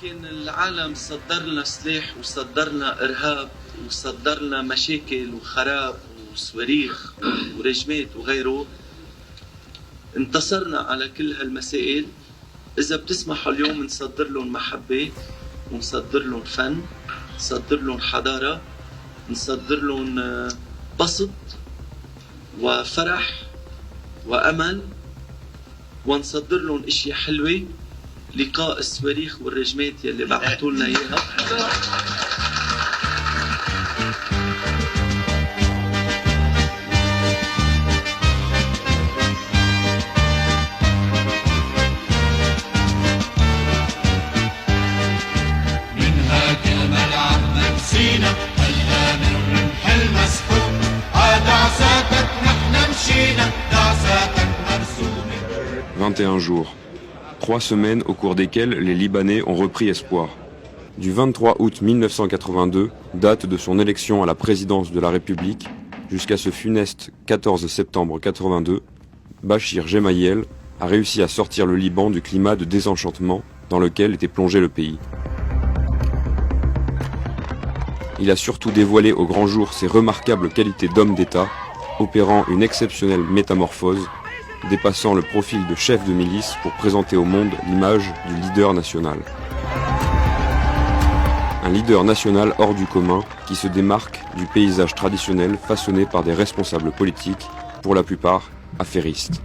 يمكن العالم صدر لنا سلاح وصدر لنا إرهاب وصدر لنا مشاكل وخراب وصواريخ ورجمات وغيره. انتصرنا على كل هالمسائل. إذا بتسمحوا اليوم نصدر لهم محبة ونصدر لهم فن، نصدر لهم حضارة، نصدر لهم بسط وفرح وأمل، ونصدر لهم اشياء حلوة. لقاء الصواريخ والرجمات يلي بعثوا لنا اياها. 21 jours. 3 semaines au cours desquelles les Libanais ont repris espoir. Du 23 août 1982, date de son élection à la présidence de la République, jusqu'à ce funeste 14 septembre 82, Bachir Gemayel a réussi à sortir le Liban du climat de désenchantement dans lequel était plongé le pays. Il a surtout dévoilé au grand jour ses remarquables qualités d'homme d'État, opérant une exceptionnelle métamorphose, dépassant le profil de chef de milice pour présenter au monde l'image du leader national. Un leader national hors du commun qui se démarque du paysage traditionnel façonné par des responsables politiques, pour la plupart affairistes.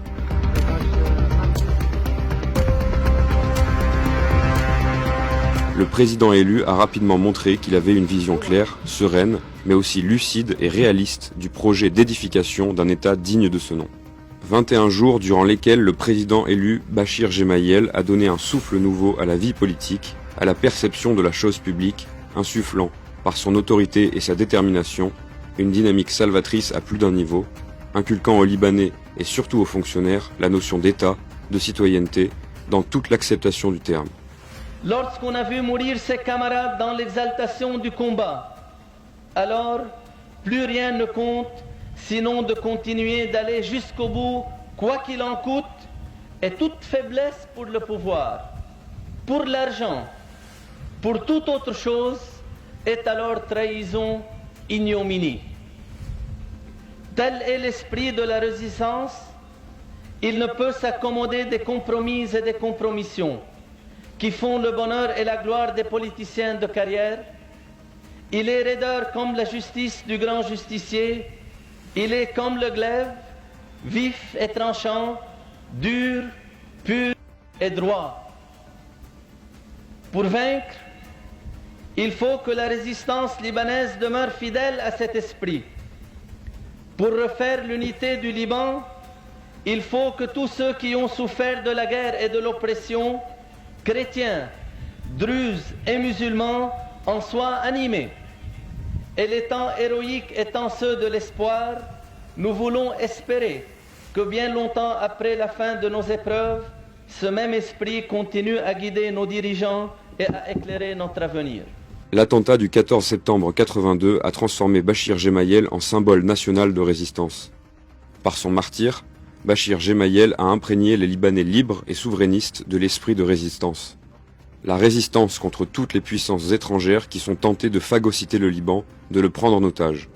Le président élu a rapidement montré qu'il avait une vision claire, sereine, mais aussi lucide et réaliste du projet d'édification d'un État digne de ce nom. 21 jours durant lesquels le président élu Bachir Gemayel a donné un souffle nouveau à la vie politique, à la perception de la chose publique, insufflant, par son autorité et sa détermination, une dynamique salvatrice à plus d'un niveau, inculquant aux Libanais et surtout aux fonctionnaires la notion d'État, de citoyenneté, dans toute l'acceptation du terme. Lorsqu'on a vu mourir ses camarades dans l'exaltation du combat, alors plus rien ne compte sinon de continuer d'aller jusqu'au bout, quoi qu'il en coûte, et toute faiblesse pour le pouvoir, pour l'argent, pour toute autre chose, est alors trahison, ignominie. Tel est l'esprit de la résistance. Il ne peut s'accommoder des compromis et des compromissions qui font le bonheur et la gloire des politiciens de carrière. Il est raideur comme la justice du grand justicier. Il est comme le glaive, vif et tranchant, dur, pur et droit. Pour vaincre, il faut que la résistance libanaise demeure fidèle à cet esprit. Pour refaire l'unité du Liban, il faut que tous ceux qui ont souffert de la guerre et de l'oppression, chrétiens, druzes et musulmans, en soient animés. Et les temps héroïques étant ceux de l'espoir, nous voulons espérer que bien longtemps après la fin de nos épreuves, ce même esprit continue à guider nos dirigeants et à éclairer notre avenir. L'attentat du 14 septembre 82 a transformé Bachir Gemayel en symbole national de résistance. Par son martyre, Bachir Gemayel a imprégné les Libanais libres et souverainistes de l'esprit de résistance. La résistance contre toutes les puissances étrangères qui sont tentées de phagocyter le Liban, de le prendre en otage.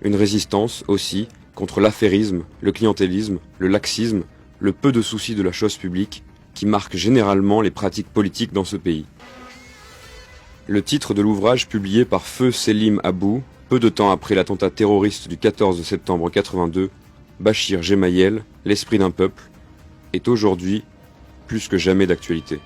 Une résistance aussi contre l'affairisme, le clientélisme, le laxisme, le peu de souci de la chose publique qui marquent généralement les pratiques politiques dans ce pays. Le titre de l'ouvrage publié par Feu Selim Abou, peu de temps après l'attentat terroriste du 14 septembre 82, Bachir Gemayel, l'esprit d'un peuple, est aujourd'hui plus que jamais d'actualité.